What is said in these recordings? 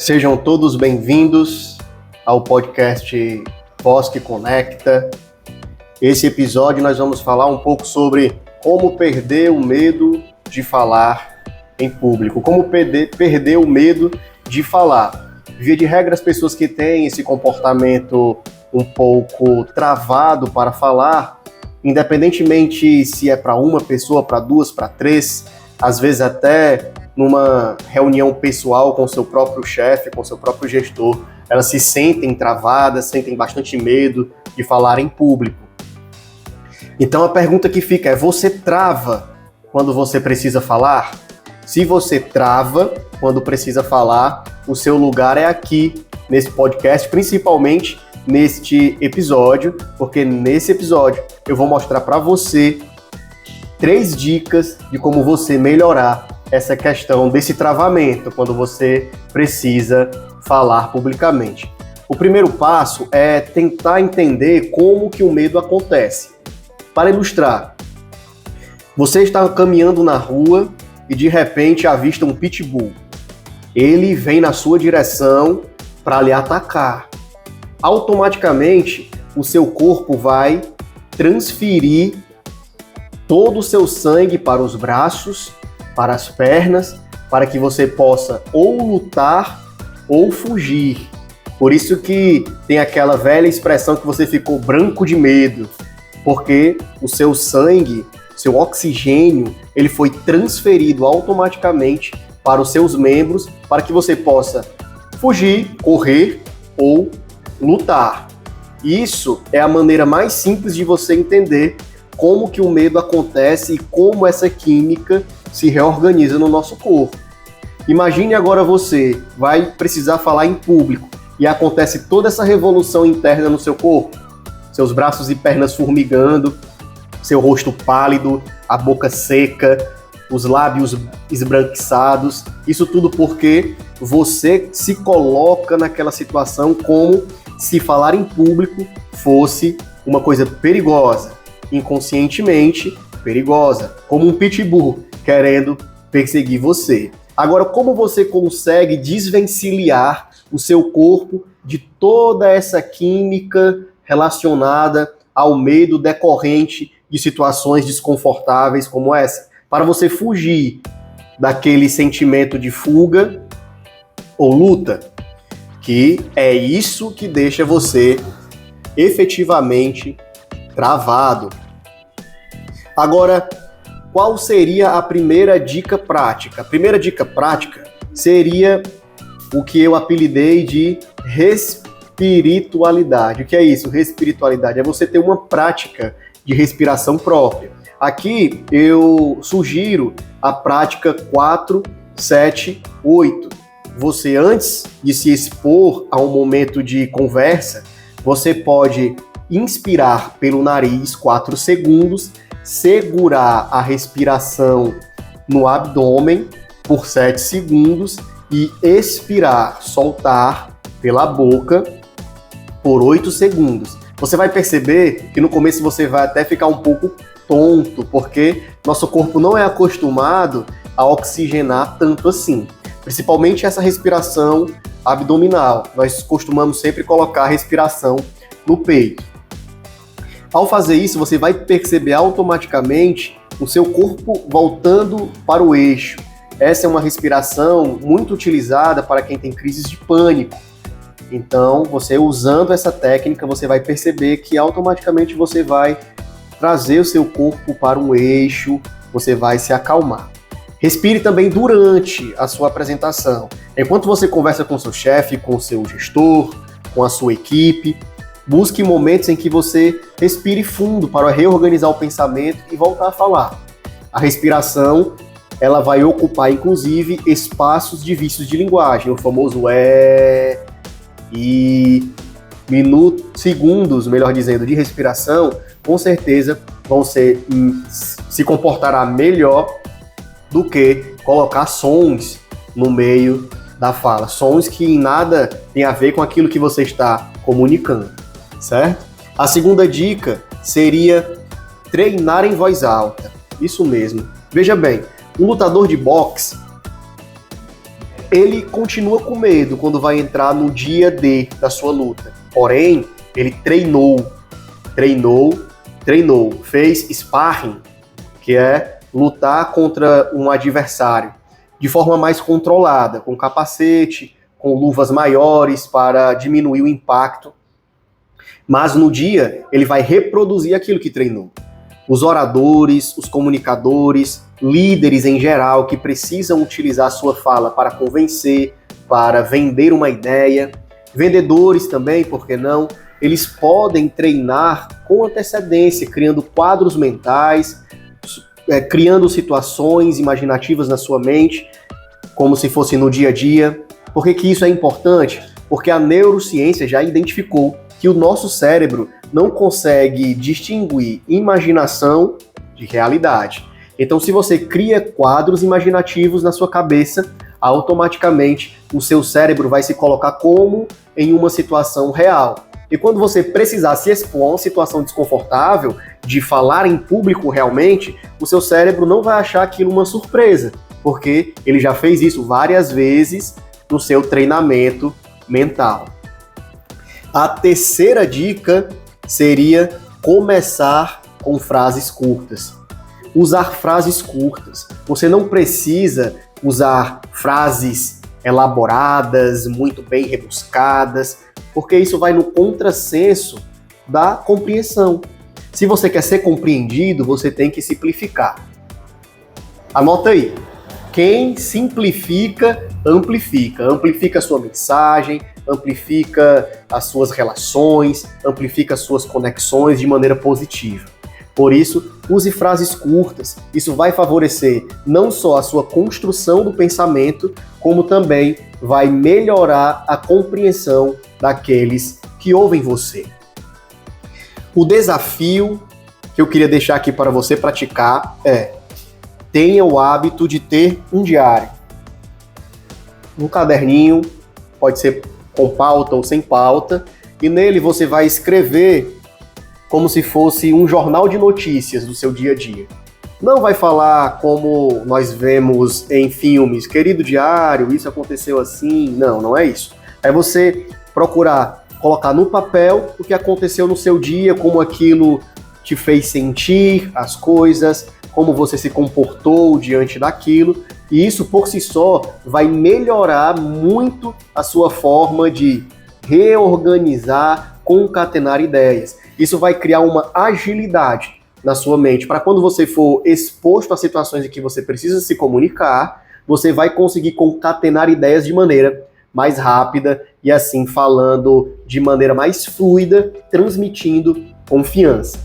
Sejam todos bem-vindos ao podcast Voz que Conecta. Esse episódio nós vamos falar um pouco sobre como perder o medo de falar em público, como perder o medo de falar. Via de regra, as pessoas que têm esse comportamento um pouco travado para falar, independentemente se é para uma pessoa, para duas, para três, às vezes até numa reunião pessoal com seu próprio chefe, com seu próprio gestor, elas se sentem travadas, sentem bastante medo de falar em público. Então a pergunta que fica é: você trava quando você precisa falar? Se você trava quando precisa falar, o seu lugar é aqui, nesse podcast, principalmente neste episódio, porque nesse episódio eu vou mostrar para você 3 dicas de como você melhorar essa questão desse travamento quando você precisa falar publicamente. O primeiro passo é tentar entender como que o medo acontece. Para ilustrar, você está caminhando na rua e de repente avista um pitbull. Ele vem na sua direção para lhe atacar. Automaticamente, o seu corpo vai transferir todo o seu sangue para os braços, para as pernas, para que você possa ou lutar ou fugir. Por isso que tem aquela velha expressão que você ficou branco de medo, porque o seu sangue, seu oxigênio, ele foi transferido automaticamente para os seus membros, para que você possa fugir, correr ou lutar. Isso é a maneira mais simples de você entender como que o medo acontece e como essa química se reorganiza no nosso corpo. Imagine agora você vai precisar falar em público e acontece toda essa revolução interna no seu corpo, seus braços e pernas formigando, seu rosto pálido, a boca seca, os lábios esbranquiçados, isso tudo porque você se coloca naquela situação como se falar em público fosse uma coisa perigosa, inconscientemente perigosa, como um pitbull querendo perseguir você. Agora, como você consegue desvencilhar o seu corpo de toda essa química relacionada ao medo decorrente de situações desconfortáveis como essa? Para você fugir daquele sentimento de fuga ou luta, que é isso que deixa você efetivamente travado. Agora, qual seria a primeira dica prática? A primeira dica prática seria o que eu apelidei de respiritualidade. O que é isso? Respiritualidade é você ter uma prática de respiração própria. Aqui eu sugiro a prática 4, 7, 8. Você, antes de se expor a um momento de conversa, você pode inspirar pelo nariz 4 segundos, segurar a respiração no abdômen por 7 segundos e expirar, soltar pela boca por 8 segundos. Você vai perceber que no começo você vai até ficar um pouco tonto, porque nosso corpo não é acostumado a oxigenar tanto assim. Principalmente essa respiração abdominal. Nós costumamos sempre colocar a respiração no peito. Ao fazer isso, você vai perceber automaticamente o seu corpo voltando para o eixo. Essa é uma respiração muito utilizada para quem tem crises de pânico. Então, você usando essa técnica, você vai perceber que automaticamente você vai trazer o seu corpo para um eixo, você vai se acalmar. Respire também durante a sua apresentação. Enquanto você conversa com seu chefe, com o seu gestor, com a sua equipe, busque momentos em que você respire fundo para reorganizar o pensamento e voltar a falar. A respiração, ela vai ocupar, inclusive, espaços de vícios de linguagem, o famoso e segundos, melhor dizendo, de respiração, com certeza se comportará melhor do que colocar sons no meio da fala. Sons que em nada tem a ver com aquilo que você está comunicando, certo? A segunda dica seria treinar em voz alta. Isso mesmo. Veja bem, um lutador de boxe, ele continua com medo quando vai entrar no dia D da sua luta. Porém, ele treinou, fez sparring, que é lutar contra um adversário de forma mais controlada, com capacete, com luvas maiores para diminuir o impacto. Mas no dia, ele vai reproduzir aquilo que treinou. Os oradores, os comunicadores, líderes em geral que precisam utilizar a sua fala para convencer, para vender uma ideia, vendedores também, por que não? Eles podem treinar com antecedência, criando quadros mentais, criando situações imaginativas na sua mente, como se fosse no dia a dia. Por que isso é importante? Porque a neurociência já identificou que o nosso cérebro não consegue distinguir imaginação de realidade. Então, se você cria quadros imaginativos na sua cabeça, automaticamente o seu cérebro vai se colocar como em uma situação real. E quando você precisar se expor a uma situação desconfortável, de falar em público realmente, o seu cérebro não vai achar aquilo uma surpresa, porque ele já fez isso várias vezes no seu treinamento mental. A terceira dica seria começar com frases curtas. Usar frases curtas. Você não precisa usar frases elaboradas, muito bem rebuscadas, porque isso vai no contrassenso da compreensão. Se você quer ser compreendido, você tem que simplificar. Anota aí. Quem simplifica, amplifica. Amplifica a sua mensagem, amplifica as suas relações, amplifica as suas conexões de maneira positiva. Por isso, use frases curtas. Isso vai favorecer não só a sua construção do pensamento, como também vai melhorar a compreensão daqueles que ouvem você. O desafio que eu queria deixar aqui para você praticar é: tenha o hábito de ter um diário. Um caderninho, pode ser com pauta ou sem pauta, e nele você vai escrever como se fosse um jornal de notícias do seu dia a dia. Não vai falar como nós vemos em filmes, querido diário, isso aconteceu assim. Não é isso. É você procurar colocar no papel o que aconteceu no seu dia, como aquilo te fez sentir as coisas, como você se comportou diante daquilo, e isso por si só vai melhorar muito a sua forma de reorganizar, concatenar ideias. Isso vai criar uma agilidade na sua mente, para quando você for exposto a situações em que você precisa se comunicar, você vai conseguir concatenar ideias de maneira mais rápida e assim falando de maneira mais fluida, transmitindo confiança.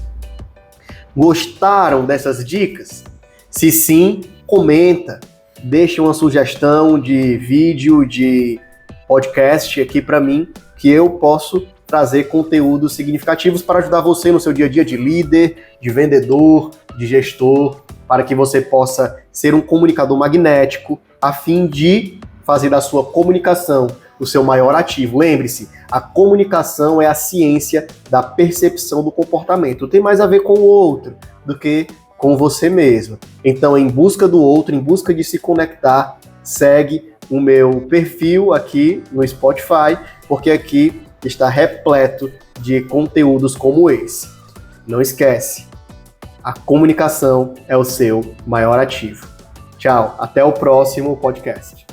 Gostaram dessas dicas? Se sim, comenta, deixa uma sugestão de vídeo, de podcast aqui para mim, que eu posso trazer conteúdos significativos para ajudar você no seu dia a dia de líder, de vendedor, de gestor, para que você possa ser um comunicador magnético, a fim de fazer da sua comunicação o seu maior ativo. Lembre-se, a comunicação é a ciência da percepção do comportamento. Tem mais a ver com o outro do que com você mesmo. Então, em busca do outro, em busca de se conectar, segue o meu perfil aqui no Spotify, porque aqui está repleto de conteúdos como esse. Não esquece, a comunicação é o seu maior ativo. Tchau, até o próximo podcast.